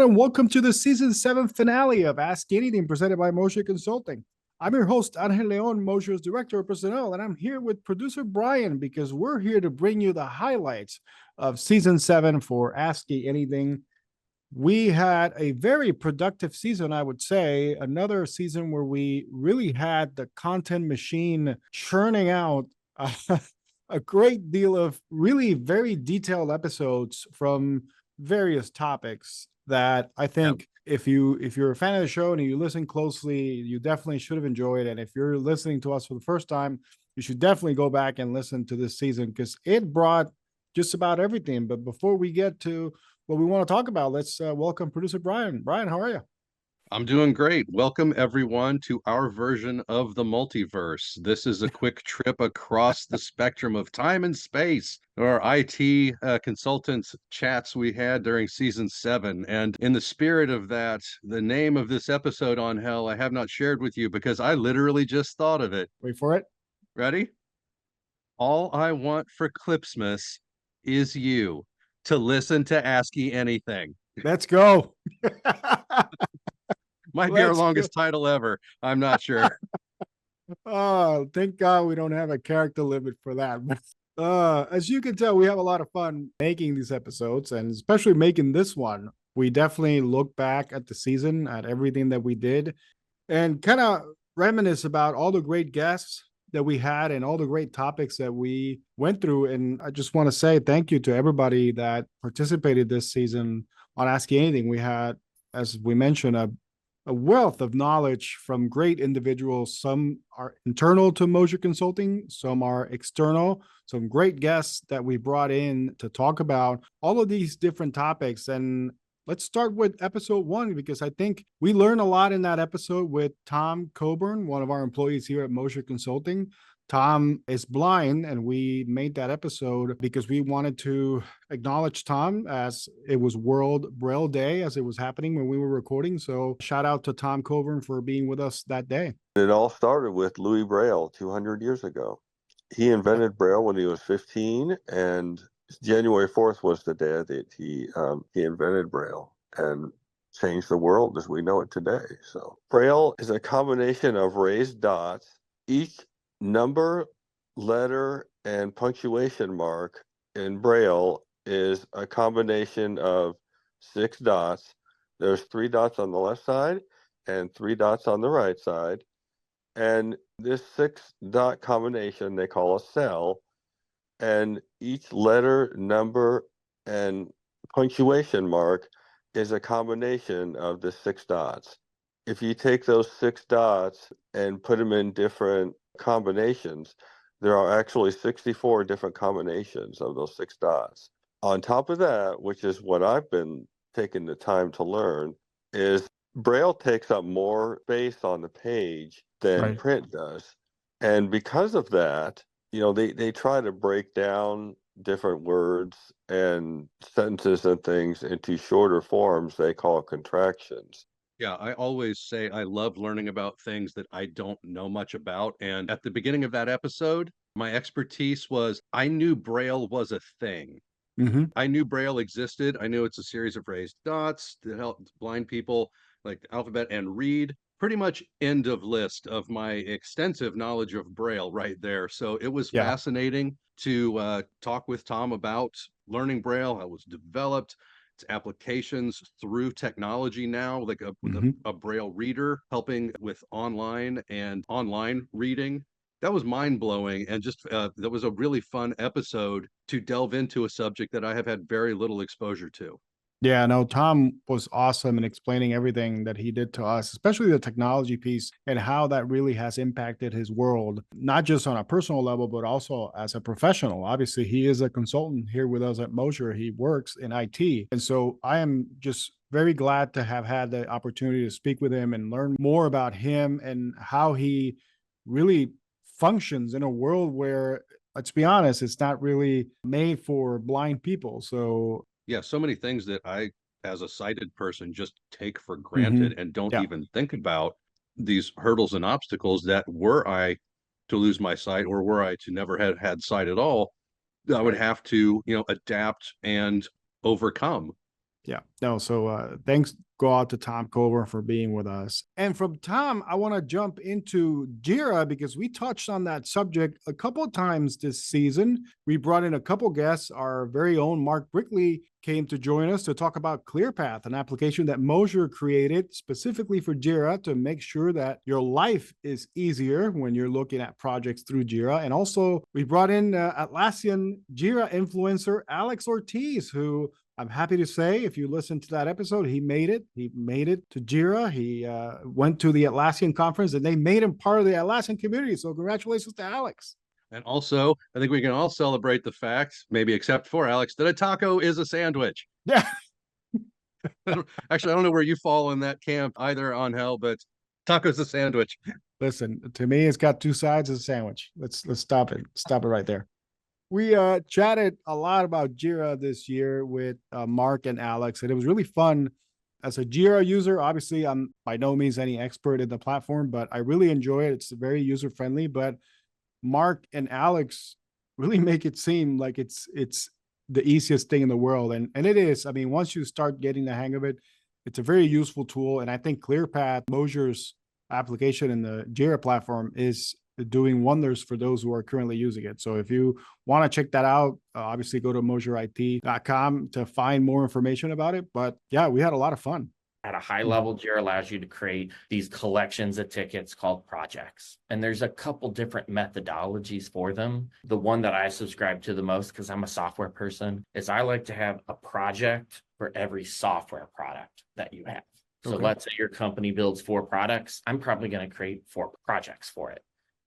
and welcome to the season 7 finale of Ask Anything presented by Moshe Consulting. I'm your host, Angel Leon, Moshe's Director of Personnel, and I'm here with producer Brian because we're here to bring you the highlights of season 7 for Ask Anything. We had a very productive season, I would say. Another season where we really had the content machine churning out a great deal of really very detailed episodes from various topics that I think if you're a fan of the show and you listen closely, you definitely should have enjoyed. And if you're listening to us for the first time, you should definitely go back and listen to this season because it brought just about everything. But before we get to what we want to talk about, let's welcome producer Brian. Brian, how are you? I'm doing great. Welcome, everyone, to our version of the multiverse. This is a quick trip across the spectrum of time and space, our IT consultants chats we had during season 7. And in the spirit of that, the name of this episode on Hell, I have not shared with you because I literally just thought of it. Wait for it. Ready? All I want for Clipsmas is you to listen to ASCII anything. Let's go. Might be our longest title ever. I'm not sure. Oh, thank God we don't have a character limit for that. As you can tell, we have a lot of fun making these episodes and especially making this one. We definitely look back at the season, at everything that we did, and kind of reminisce about all the great guests that we had and all the great topics that we went through. And I just want to say thank you to everybody that participated this season on Ask Anything. We had, as we mentioned, a wealth of knowledge from great individuals. Some are internal to Moshe Consulting, some are external, some great guests that we brought in to talk about all of these different topics. And let's start with episode 1, because I think we learned a lot in that episode with Tom Coburn, one of our employees here at Moshe Consulting. Tom is blind, and we made that episode because we wanted to acknowledge Tom as it was World Braille Day as it was happening when we were recording. So shout out to Tom Coburn for being with us that day. It all started with Louis Braille 200 years ago. He invented Braille when he was 15, and January 4th was the day that he invented Braille and changed the world as we know it today. So Braille is a combination of raised dots. Each number, letter, and punctuation mark in Braille is a combination of 6 dots. There's 3 dots on the left side and 3 dots on the right side. And this 6-dot combination they call a cell. And each letter, number, and punctuation mark is a combination of the 6 dots. If you take those 6 dots and put them in different combinations, there are actually 64 different combinations of those 6 dots. On top of that, which is what I've been taking the time to learn, is Braille takes up more space on the page than print does. And because of that, they try to break down different words and sentences and things into shorter forms they call contractions. Yeah, I always say I love learning about things that I don't know much about. And at the beginning of that episode, my expertise was I knew Braille was a thing. Mm-hmm. I knew Braille existed. I knew it's a series of raised dots that help blind people like the alphabet and read. Pretty much end of list of my extensive knowledge of Braille right there. So it was fascinating to talk with Tom about learning Braille, how it was developed, its applications through technology now, like a Braille reader helping with online reading. That was mind-blowing, and just that was a really fun episode to delve into a subject that I have had very little exposure to. Yeah, no, Tom was awesome in explaining everything that he did to us, especially the technology piece and how that really has impacted his world, not just on a personal level, but also as a professional. Obviously, he is a consultant here with us at Mosher. He works in IT. And so I am just very glad to have had the opportunity to speak with him and learn more about him and how he really functions in a world where, let's be honest, it's not really made for blind people. So yeah, so many things that I, as a sighted person, just take for granted and don't even think about these hurdles and obstacles that were I to lose my sight or were I to never have had sight at all, I would have to, adapt and overcome. Yeah. No, so thanks go out to Tom Cover for being with us. And from Tom, I want to jump into Jira because we touched on that subject a couple of times this season. We brought in a couple guests. Our very own Mark Brickley came to join us to talk about ClearPath, an application that Mosier created specifically for Jira to make sure that your life is easier when you're looking at projects through Jira. And also, we brought in Atlassian Jira influencer Alex Ortiz, who I'm happy to say, if you listen to that episode, he made it. He made it to Jira. He went to the Atlassian conference, and they made him part of the Atlassian community. So congratulations to Alex. And also, I think we can all celebrate the fact, maybe except for Alex, that a taco is a sandwich. Yeah. Actually, I don't know where you fall in that camp either, on hell, but taco's a sandwich. Listen, to me, it's got two sides of a sandwich. Let's stop it. Stop it right there. We chatted a lot about Jira this year with Mark and Alex, and it was really fun. As a Jira user, obviously, I'm by no means any expert in the platform, but I really enjoy it. It's very user friendly. But Mark and Alex really make it seem like it's the easiest thing in the world, and it is. I mean, once you start getting the hang of it, it's a very useful tool. And I think ClearPath, Mosier's application in the Jira platform, is doing wonders for those who are currently using it. So if you want to check that out, obviously go to mosierit.com to find more information about it. But yeah, we had a lot of fun. At a high level, Jira allows you to create these collections of tickets called projects. And there's a couple different methodologies for them. The one that I subscribe to the most, because I'm a software person, is I like to have a project for every software product that you have. So let's say your company builds 4 products. I'm probably going to create 4 projects for it.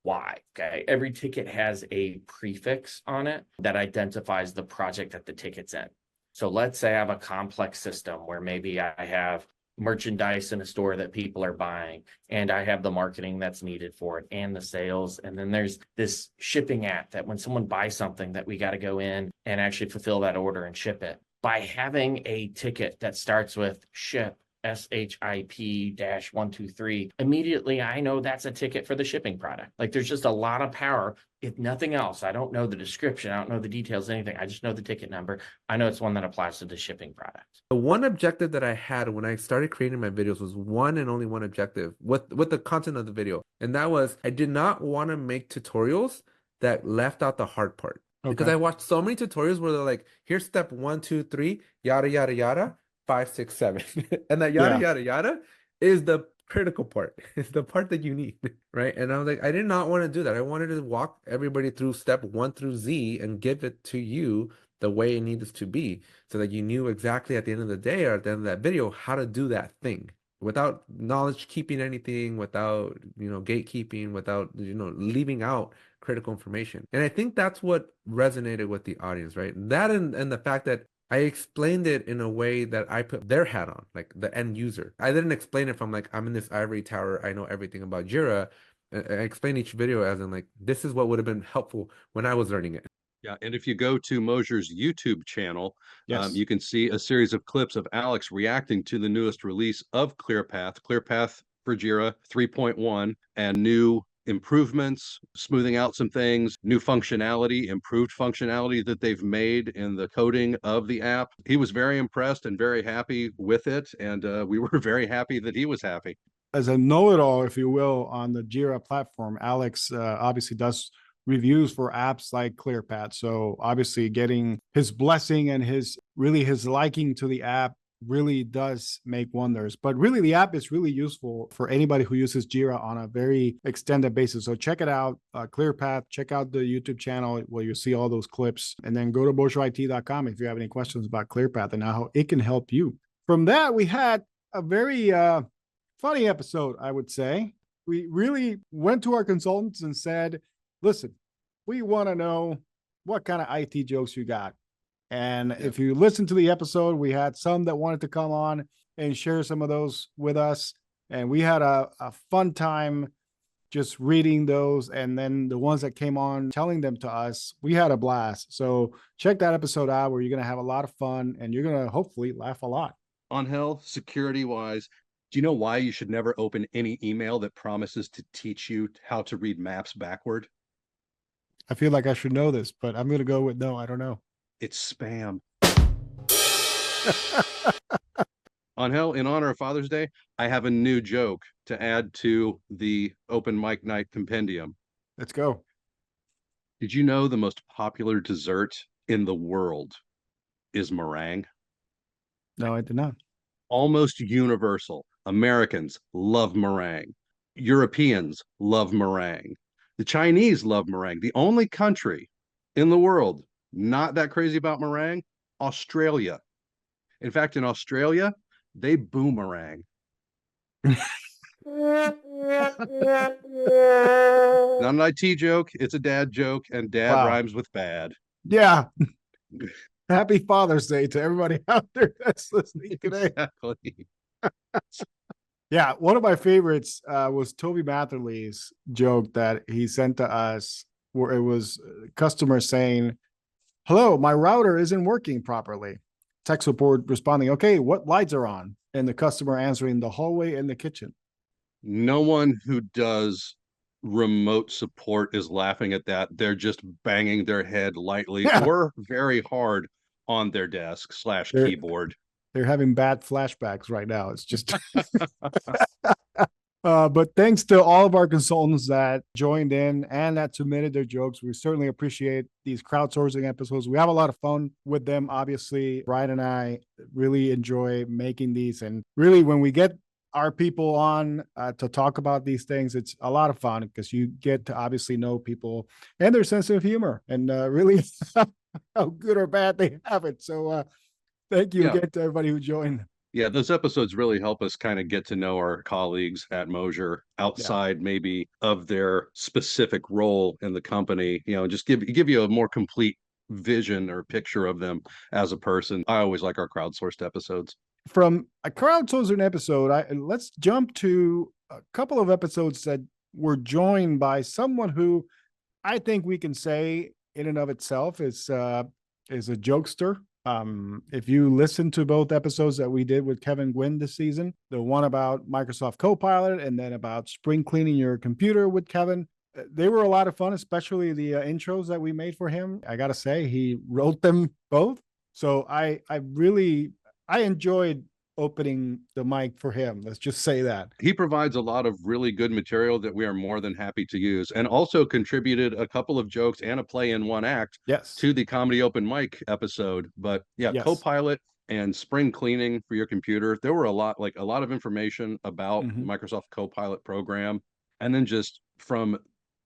Why? Okay. Every ticket has a prefix on it that identifies the project that the ticket's in. So let's say I have a complex system where maybe I have merchandise in a store that people are buying, and I have the marketing that's needed for it and the sales. And then there's this shipping app that when someone buys something that we got to go in and actually fulfill that order and ship it. By having a ticket that starts with ship, SHIP-123, immediately I know that's a ticket for the shipping product. Like, there's just a lot of power. If nothing else, I don't know the description, I don't know the details, anything. I just know the ticket number. I know it's one that applies to the shipping product. The one objective that I had when I started creating my videos was one and only one objective with the content of the video. And that was, I did not want to make tutorials that left out the hard part. Because I watched so many tutorials where they're like, here's step 1, 2, 3, yada, yada, yada, 5, 6, 7. And that yada, yada, yada is the critical part. It's the part that you need, right? And I was like, I did not want to do that. I wanted to walk everybody through step 1 through Z and give it to you the way it needs to be, so that you knew exactly at the end of the day or at the end of that video how to do that thing without knowledge keeping anything, without, gatekeeping, without, leaving out critical information. And I think that's what resonated with the audience, right? That and the fact that I explained it in a way that I put their hat on, like the end user. I didn't explain it from like, I'm in this ivory tower, I know everything about Jira. I explained each video as in like, this is what would have been helpful when I was learning it. Yeah, and if you go to Mosier's YouTube channel, you can see a series of clips of Alex reacting to the newest release of ClearPath for Jira 3.1, and new improvements, smoothing out some things, new functionality, improved functionality that they've made in the coding of the app. He was very impressed and very happy with it, and we were very happy that he was happy. As a know-it-all, if you will, on the Jira platform, Alex obviously does reviews for apps like ClearPath. So obviously getting his blessing and his liking to the app really does make wonders. But really, the app is really useful for anybody who uses Jira on a very extended basis. So check it out, ClearPath. Check out the YouTube channel where you see all those clips. And then go to mosierit.com if you have any questions about ClearPath and how it can help you. From that, we had a very funny episode, I would say. We really went to our consultants and said, listen, we want to know what kind of IT jokes you got. And if you listen to the episode, we had some that wanted to come on and share some of those with us. And we had a fun time just reading those. And then the ones that came on, telling them to us, we had a blast. So check that episode out where you're going to have a lot of fun and you're going to hopefully laugh a lot. Angel, security-wise, do you know why you should never open any email that promises to teach you how to read maps backward? I feel like I should know this, but I'm going to go with no, I don't know. It's spam. On hell, in honor of Father's Day, I have a new joke to add to the open mic night compendium. Let's go. Did you know the most popular dessert in the world is meringue? No, I did not. Almost universal. Americans love meringue. Europeans love meringue. The Chinese love meringue. The only country in the world not that crazy about meringue, Australia. In fact, in Australia, they boomerang. Not an IT joke. It's a dad joke, and dad Wow. rhymes with bad. Yeah. Happy Father's Day to everybody out there that's listening today. Exactly. Yeah, one of my favorites was Toby Matherly's joke that he sent to us, where it was customers saying, "Hello, my router isn't working properly." Tech support responding, "Okay, what lights are on?" And the customer answering, "The hallway and the kitchen." No one who does remote support is laughing at that. They're just banging their head lightly Yeah. or very hard on their desk / They're- keyboard. They're having bad flashbacks right now. It's just but thanks to all of our consultants that joined in and that submitted their jokes. We certainly appreciate these crowdsourcing episodes. We have a lot of fun with them. Obviously, Brian and I really enjoy making these. And really, when we get our people on to talk about these things, it's a lot of fun because you get to obviously know people and their sense of humor and really how good or bad they have it. So thank you again to everybody who joined. Yeah, those episodes really help us kind of get to know our colleagues at Mosier outside maybe of their specific role in the company, just give you a more complete vision or picture of them as a person. I always like our crowdsourced episodes. From a crowdsourcing episode, let's jump to a couple of episodes that were joined by someone who I think we can say in and of itself is a jokester. If you listen to both episodes that we did with Kevin Gwynn this season, the one about Microsoft Copilot and then about spring cleaning your computer with Kevin, they were a lot of fun, especially the intros that we made for him. I got to say, he wrote them both. So I enjoyed opening the mic for him. Let's just say that. He provides a lot of really good material that we are more than happy to use, and also contributed a couple of jokes and a play in one act to the comedy open mic episode. But Copilot and spring cleaning for your computer, there were a lot of information about Microsoft Copilot program, and then just from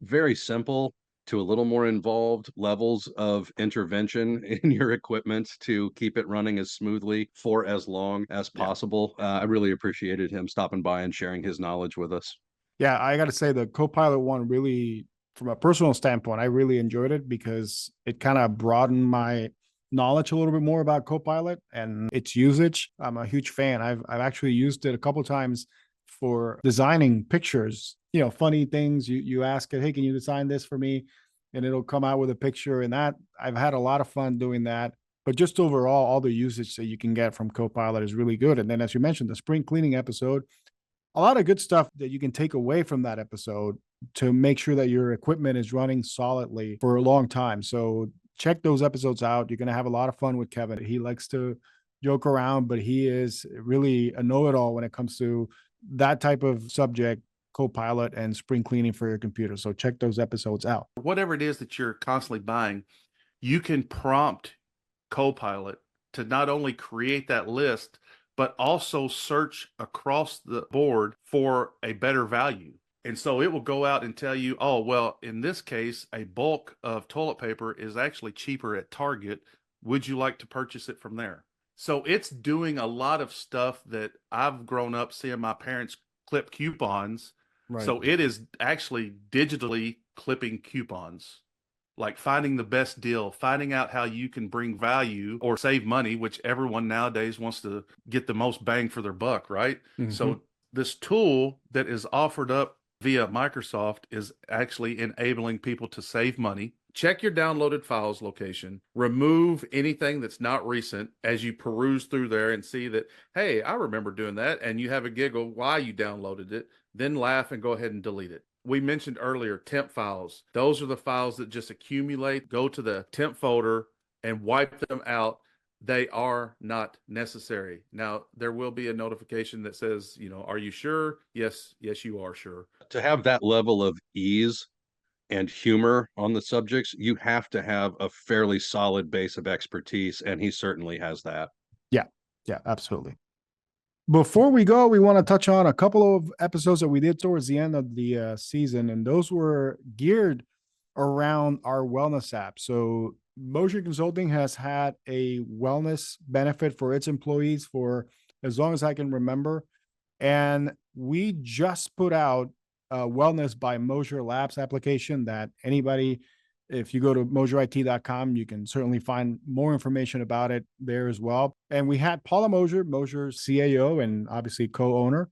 very simple to a little more involved levels of intervention in your equipment to keep it running as smoothly for as long as possible. I really appreciated him stopping by and sharing his knowledge with us. Yeah, I got to say the Copilot one really, from a personal standpoint, I really enjoyed it because it kind of broadened my knowledge a little bit more about Copilot and its usage. I'm a huge fan. I've actually used it a couple of times for designing pictures, funny things. You ask it, "Hey, can you design this for me?" And it'll come out with a picture, and that I've had a lot of fun doing that. But just overall, all the usage that you can get from Copilot is really good. And then, as you mentioned, the spring cleaning episode, a lot of good stuff that you can take away from that episode to make sure that your equipment is running solidly for a long time. So check those episodes out. You're going to have a lot of fun with Kevin. He likes to joke around, but he is really a know-it-all when it comes to that type of subject, Copilot and spring cleaning for your computer. So check those episodes out. Whatever it is that you're constantly buying, you can prompt Copilot to not only create that list, but also search across the board for a better value. And so it will go out and tell you, oh, well, in this case, a bulk of toilet paper is actually cheaper at Target. Would you like to purchase it from there? So it's doing a lot of stuff that I've grown up seeing my parents clip coupons. Right. So it is actually digitally clipping coupons, like finding the best deal, finding out how you can bring value or save money, which everyone nowadays wants to get the most bang for their buck, right? So this tool that is offered up via Microsoft is actually enabling people to save money. Check your downloaded files location, remove anything that's not recent as you peruse through there and see that, hey, I remember doing that, and you have a giggle why you downloaded it, then laugh and go ahead and delete it. We mentioned earlier temp files. Those are the files that just accumulate. Go to the temp folder and wipe them out. they are not necessary. Now, there will be a notification that says, are you sure? Yes, you are sure. To have that level of ease and humor on the subjects, you have to have a fairly solid base of expertise, and he certainly has that. Yeah, absolutely. Before we go, we want to touch on a couple of episodes that we did towards the end of the season, and those were geared around our wellness app. So Motion Consulting has had a wellness benefit for its employees for as long as I can remember. And we just put out a Wellness by Mosier Labs application that anybody, if you go to mosierit.com, you can certainly find more information about it there as well. And we had Paula Mosier, Mosier's CAO and obviously co-owner,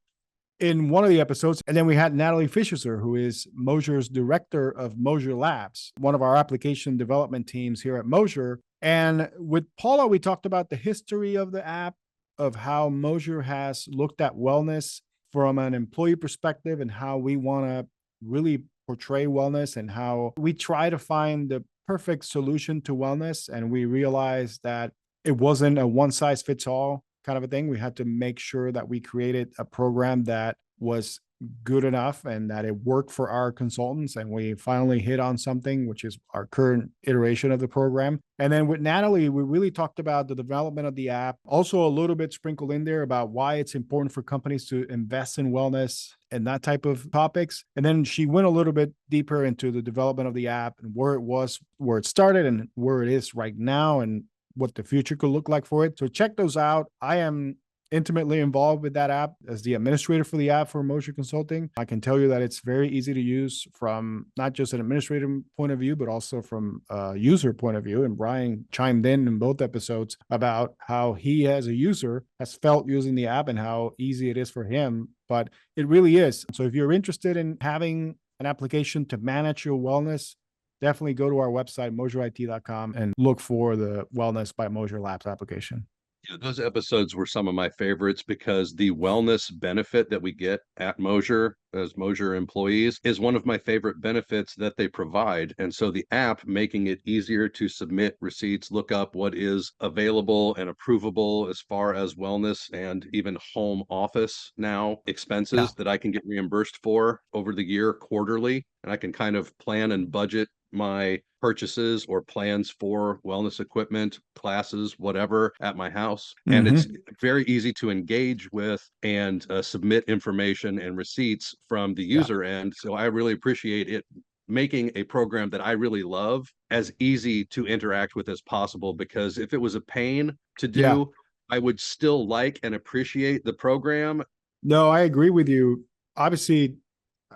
in one of the episodes. And then we had Natalie Fischer, who is Mosier's director of Mosier Labs, one of our application development teams here at Mosier. And with Paula, we talked about the history of the app, of how Mosier has looked at wellness from an employee perspective and how we want to really portray wellness and how we try to find the perfect solution to wellness. And we realized that it wasn't a one size fits all kind of a thing. We had to make sure that we created a program that was good enough and that it worked for our consultants. And we finally hit on something, which is our current iteration of the program. And then with Natalie, we really talked about the development of the app, also a little bit sprinkled in there about why it's important for companies to invest in wellness and that type of topics. And then she went a little bit deeper into the development of the app and where it was, where it started and where it is right now and what the future could look like for it. So check those out. I am intimately involved with that app as the administrator for the app for Motion Consulting. I can tell you that it's very easy to use from not just an administrative point of view, but also from a user point of view. And Brian chimed in both episodes about how he, as a user, has felt using the app and how easy it is for him. But it really is. So if you're interested in having an application to manage your wellness, definitely go to our website, mosierit.com, and look for the Wellness by Mosier Labs application. Yeah, those episodes were some of my favorites because the wellness benefit that we get at Mosier as Mosier employees is one of my favorite benefits that they provide. And so the app making it easier to submit receipts, look up what is available and approvable as far as wellness and even home office now expenses that I can get reimbursed for over the year quarterly. And I can kind of plan and budget my purchases or plans for wellness equipment, classes, whatever at my house. And it's very easy to engage with and submit information and receipts from the user end. So I really appreciate it making a program that I really love as easy to interact with as possible, because if it was a pain to do, I would still like and appreciate the program. No, I agree with you. Obviously,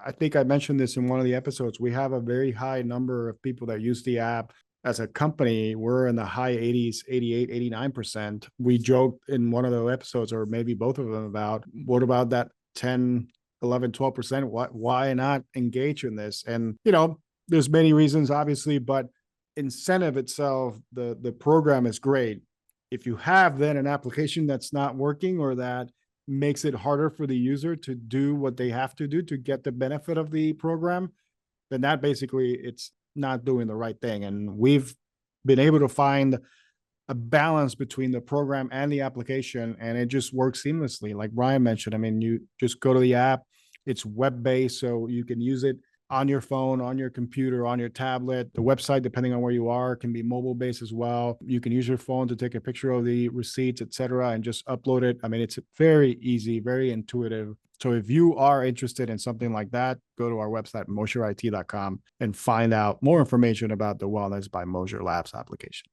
I think I mentioned this in one of the episodes. We have a very high number of people that use the app. As a company, we're in the high 80s, 88, 89%. We joked in one of the episodes, or maybe both of them, about what about that 10, 11, 12%? Why not engage in this? And, there's many reasons, obviously, but incentive itself, the program is great. If you have then an application that's not working or that makes it harder for the user to do what they have to do to get the benefit of the program, then that basically it's not doing the right thing. And we've been able to find a balance between the program and the application, and it just works seamlessly. Like Brian mentioned, I mean, you just go to the app, it's web-based, so you can use it on your phone, on your computer, on your tablet. The website, depending on where you are, can be mobile-based as well. You can use your phone to take a picture of the receipts, etc., and just upload it. I mean, it's very easy, very intuitive. So if you are interested in something like that, go to our website, mosierit.com, and find out more information about the Wellness by Mosier Labs application.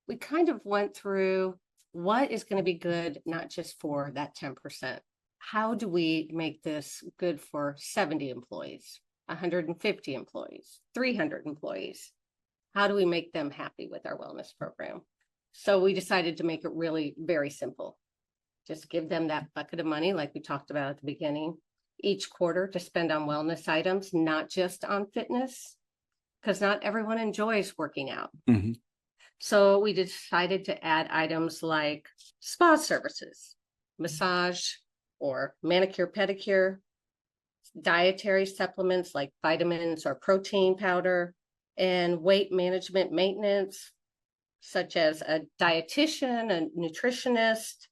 We kind of went through what is going to be good, not just for that 10%. How do we make this good for 70 employees? 150 employees, 300 employees. How do we make them happy with our wellness program? So we decided to make it really very simple. Just give them that bucket of money, like we talked about at the beginning, each quarter to spend on wellness items, not just on fitness, because not everyone enjoys working out. So we decided to add items like spa services, massage or manicure, pedicure, dietary supplements like vitamins or protein powder, and weight management maintenance, such as a dietitian, a nutritionist,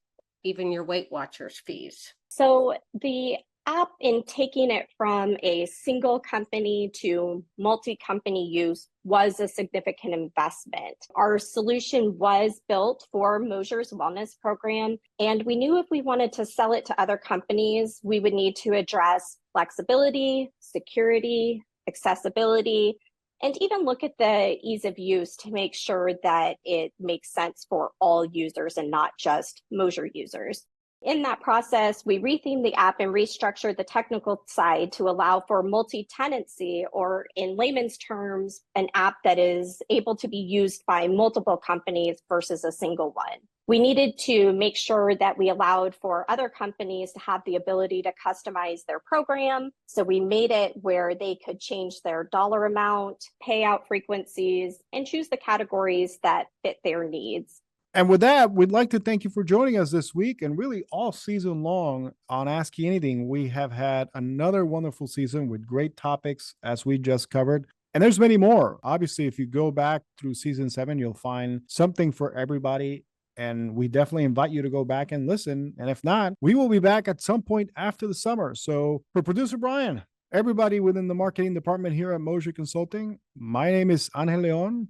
even your Weight Watchers fees? So the app, in taking it from a single company to multi-company use, was a significant investment. Our solution was built for Mosier's wellness program, and we knew if we wanted to sell it to other companies, we would need to address flexibility, security, accessibility, and even look at the ease of use to make sure that it makes sense for all users and not just Mosier users. In that process, we rethemed the app and restructured the technical side to allow for multi-tenancy, or in layman's terms, an app that is able to be used by multiple companies versus a single one. We needed to make sure that we allowed for other companies to have the ability to customize their program. So we made it where they could change their dollar amount, payout frequencies, and choose the categories that fit their needs. And with that, we'd like to thank you for joining us this week, and really all season long on ASCII Anything. We have had another wonderful season with great topics, as we just covered. And there's many more. Obviously, if you go back through season 7, you'll find something for everybody. And we definitely invite you to go back and listen. And if not, we will be back at some point after the summer. So for producer Brian, everybody within the marketing department here at Mosier Consulting, my name is Angel Leon.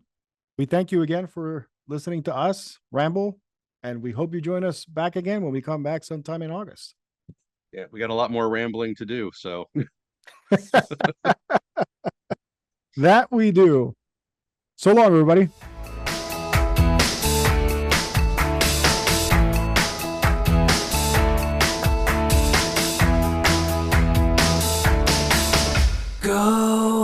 We thank you again for listening to us ramble, and we hope you join us back again when we come back sometime in August. Yeah, we got a lot more rambling to do, so that we do. So long, everybody. Go